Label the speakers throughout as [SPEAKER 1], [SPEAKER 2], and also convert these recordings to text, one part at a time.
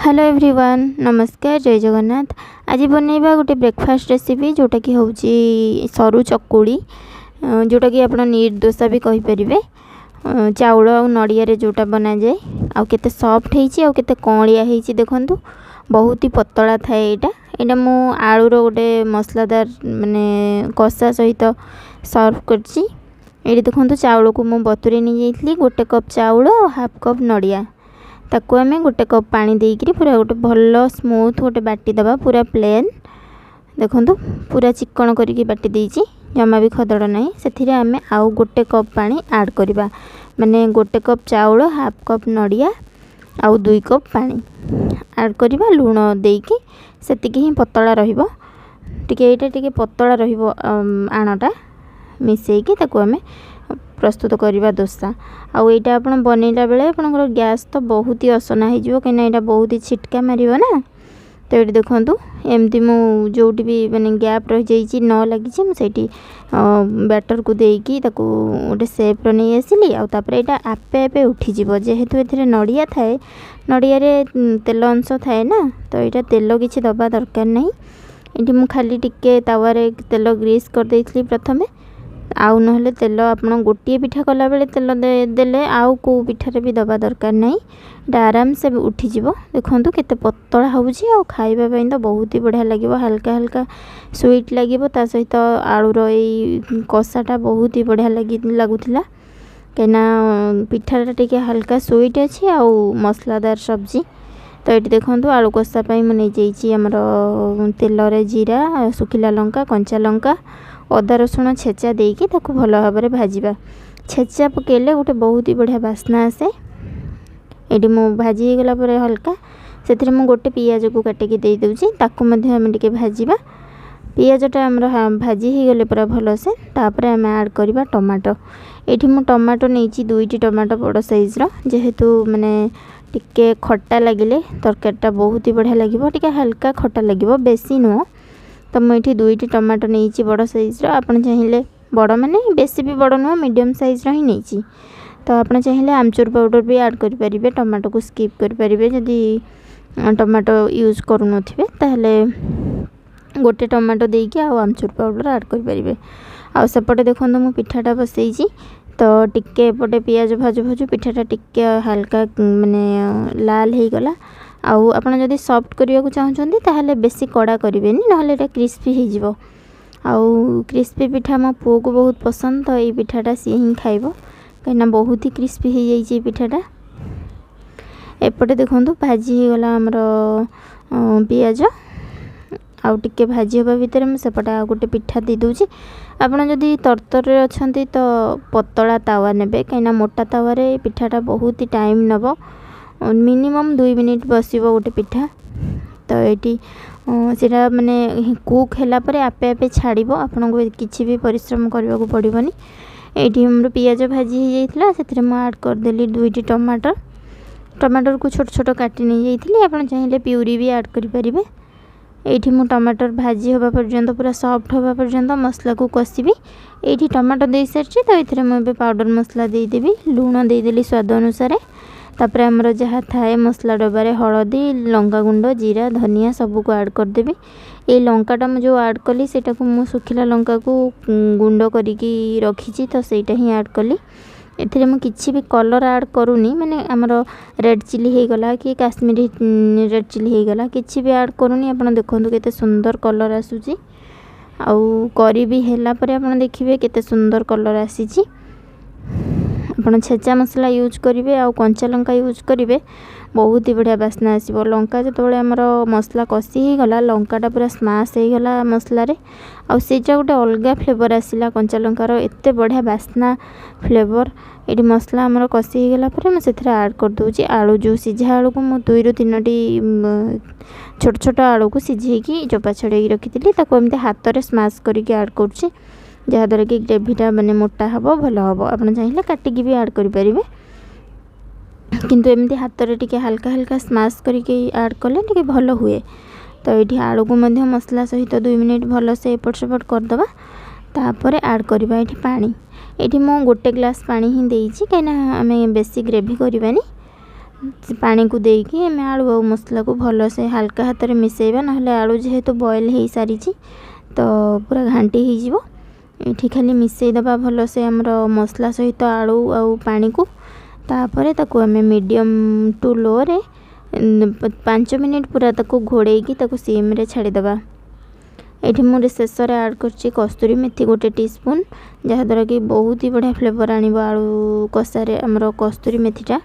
[SPEAKER 1] Hello everyone, नमस्कार, जय जगन्नाथ। आज बनैबा गोटे ब्रेकफास्ट रेसिपी जोटा कि हूँ सरू चकुड़ी, जोटा कि आप नीर दोसा भी कहींपर। चाउल आ नड़िया जोटा बना जाए आउ केते सॉफ्ट होइछि आउ केते कौलिया होइछि देखंतु। बहुत ही पतला थाए एटा मु आलूर गोटे मसलादार माने कषा सहित सर्व करछि। एठी देखंतु चाउल को मु बतुरे नि जाइथली। गोटे कप चाउल और हाफ कप नड़िया ताको आमे गोटे कप पानी देइकरी पूरा गोटे भल स्मूथ गोटे बाटी दबा। पूरा प्लेन देखंतु पूरा चिकन करिकी बाटी देइछि, जमा भी खदड़ नहीं। सेथिरे आमे आउ गोटे कप पानी ऐड करबा, माने गोटे कप चाउल हाफ कप नड़िया आउ 2 कप पानी ऐड करबा। लूण देइकी सेतिकी ही पतला रहिबो, टिके एटा टिके पतला रहिबो। आणाटा मिसेइकी ताको आमे प्रस्तुत करवा दोसा। आउ एटा आपण बनैला बेले आपनकर गैस तो बहुत ही असना हो जिवो, कहिना एटा बहुत ही छिटका मारिबो ना। तो एटी देखंतु एमती मु जोटी भी माने गैप रह जाइछि न लागिछि मु सेठी बैटर को देइकी ताको ओटे शेप रो नै आसिली। आउ तापरे एटा आपे आपे उठी जिवो, जेहेतु एथिरे नड़िया थाए, नड़िया रे तेल अंश थाए ना, तो एटा तेल किछि दबा दरकार नै। एटी मु खाली टिके तावारे तेल ग्रीस कर देइथली प्रथमे। आउ नहले तेल आपन गोटे पिठा कला बेले तेल देले आउ को पिठारे भी दबा दरकार नहीं। आराम से उठी जिवो। देखंतु केते पतला होउछि आउ खाइबा पई तो बहुत ही बढ़िया लागिवो। हल्का हल्का स्वीट लागिवो, ता सहित आलूर ए कषाटा बहुत ही बढ़िया लागुथिला। केना पिठाटा टिके हल्का स्वीट अछि आउ मसलादार सब्जी। तो ये देखंतु आलू कषा पई म नै जाइछि हमर तेल रे जीरा, सुखिला लंका, कंचा लंका, अदा रसुण छेचा देकी ताको भल भाव में भाजिबा। छेचा पकेले गोटे बहुत ही बढ़िया बास्ना आसे। एटी मु भाजी गला परे हल्का सेथिरे मु गोटे पियाज को काटिकी दे दउछि, ताको मध्ये हम टिके भाजिबा। पियाजटा हमर भाजी ही गले पूरा भल से तापरे हम ऐड करबा टमाटो। एठी मु टमाटो नैछि 2टी टमाटो बड़ साइज रो, जेहेतु माने टिके खट्टा लागिले तरकारीटा बहुत ही बढ़िया लागिवो। टिके हल्का खट्टा लागिवो, बेसी नुह। तो मुझे 2टी टमाटो नहीं बड़ साइज रो। आपन चाहिए बड़ माने बेसी भी बड़ नुह, मीडियम साइज रो ही नहीं। तो आपन चाहिए आमचूर पाउडर भी ऐड करि परिबे, टमाटो को स्किप करि परिबे। जदि टमाटो यूज करू नथिबे ताहले गोटे टमाटो देकी आ आमचूर पाउडर ऐड करि परिबे। आ सेपटे देखंतु मु पिठाटा बसैछि। तो टिके एपटे पियाज भाजु भाजु पिठाटा टिके हल्का माने लाल हो गला। आउ आपन जदि सॉफ्ट करिया को चाहछन्ती ताहले बेसी कड़ा करिवेनी, नहले एटा क्रिस्पी हो जिवो। आउ क्रिस्पी पिठा मो पुओ को बहुत पसंद, तो ए पिठाटा सी ही खाइबो, कहिना बहुत ही क्रिस्पी हो जाइछि पिठाटा। एपटे देखंतु भाजी हो गला हमर पियाज। आउ टिके भाजी होबा भितर म सेपटा आ गोटे पिठा दे दउछि। आपन जदि तरतर रे अछन्ती तो पतला तावा नेबे, कहिना मोटा तावा रे पिठाटा बहुत ही टाइम नबो। मिनिमम 2 मिनिट बसिबो गोटे पिठा। तो एटी सेटा माने कुक हैला परे आपे आपे छाड़िबो, आपन को किछि भी परिश्रम करबा को पड़िबोनी। एटी हमर पियाज भाजी हो जाइतला, सेथिरे म ऐड कर देली 2टी टमाटर। टमाटर को छोट छोट काटी नै जाइतली, आपन चाहिले प्यूरी भी ऐड करि परिबे। एठी मु टमाटर भाजी होबा पर्यंत पूरा सॉफ्ट होबा पर्यंत मसला को कसिबी। एठी टमाटर दे सरछि, तो एथिरे म बे पाउडर मसला दे देबी। लूण दे देली स्वाद अनुसार। तापर हमर जहाँ थाए मसला डबारे हलदी, लंका गुंड, जीरा, धनिया सब को ऐड कर देबी। ए लंकाटा मु जो ऐड कली सेटा को मु सुखिला लंका को गुंड करिकी रखिछि, तो सेटा ही ऐड कली। एथिरे मु किछि भी कलर ऐड करूनी, माने हमर रेड चिली हे गला कि काश्मीरी रेड चिली हे गला, किछि भी ऐड करूनी। आपन देखंतु केते सुंदर कलर आसुची। आउ करिबी हेला परे आपन देखिबे केते सुंदर कलर आसीची। आपन छेचा मसला यूज करिवे आउ कंचा लंका यूज करिवे, बहुत ही बढ़िया बास्ना आसीबो। लंका जतबेले हमर मसला कसी ही गला, लंकाटा पूरा स्मैश हे गला मसला रे, आउ सेटा गोटे अलगा फ्लेवर आसिला कंचा लंकार, एते बढ़िया बास्ना फ्लेवर। एटी मसला हमर कसी ही गला परे म सेथरे ऐड कर दोछि आलू। जो सिझा आलू को म 2 ରୁ 3टी छोट छोट आलू को सिझेकी चोपा छड़ेकी रखिथिली, ताको एमते हाथ रे स्मैश करिके ऐड करछि, जहाँ द्वारा कि ग्रेवीटा माने मोटा हबो, भल हबो। आपन चाहिए काटिकी भी ऐड करि परिबे, किंतु एमती हाथ रे टिके हल्का हल्का स्मैश करिके ऐड कले टिके भल हुए। तो एठी आलू को मध्ये मसला सहित 2 मिनिट भल से एपट सेपट कर दबा। तापरे ऐड करबा एठी पानी। एठी मो गोटे ग्लास पानी ही देइछि, कहिना हमें बेसी ग्रेवी करबानी। पानी को देकी आम आलू और मसला को भल से हल्का हाथ में मिसेबा ना आलू जेहेतु बॉयल हो सारी तो पूरा घांटी हो ये खाली मिसेदबा भल से आमर मसला सहित आलू और पानी को तापर ताको आम मीडियम टू लो रे 5 मिनिट पूरा ताको घोड़ेकी ताको सिम रे छाड़ीदबा। ये मुझे शेष में ऐड कर कस्तूरी मेथी 1 टीस्पून जहाँद्वारा कि बहुत ही बढ़िया फ्लेवर आनिब आलू कषारे आमर कस्तूरी मेथीटा।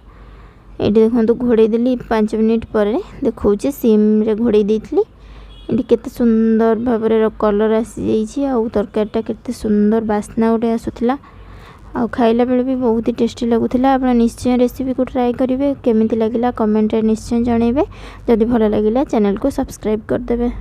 [SPEAKER 1] ये देखो घोड़े देली 5 मिनिट पर देखा सिम रे घोड़े देती ये केते सुंदर भाव कलर आसी जाइए तरकारीटा केते सुंदर बास्ना गोटे आसूला आ खाइला बेले भी बहुत ही टेस्टी लगुला। आप निश्चय रेसिपी को ट्राई करेंगे केमिति लगिला कमेंट रे निश्चय जनइबे। जदि भल लगिला चैनल को सब्सक्राइब करदेवे।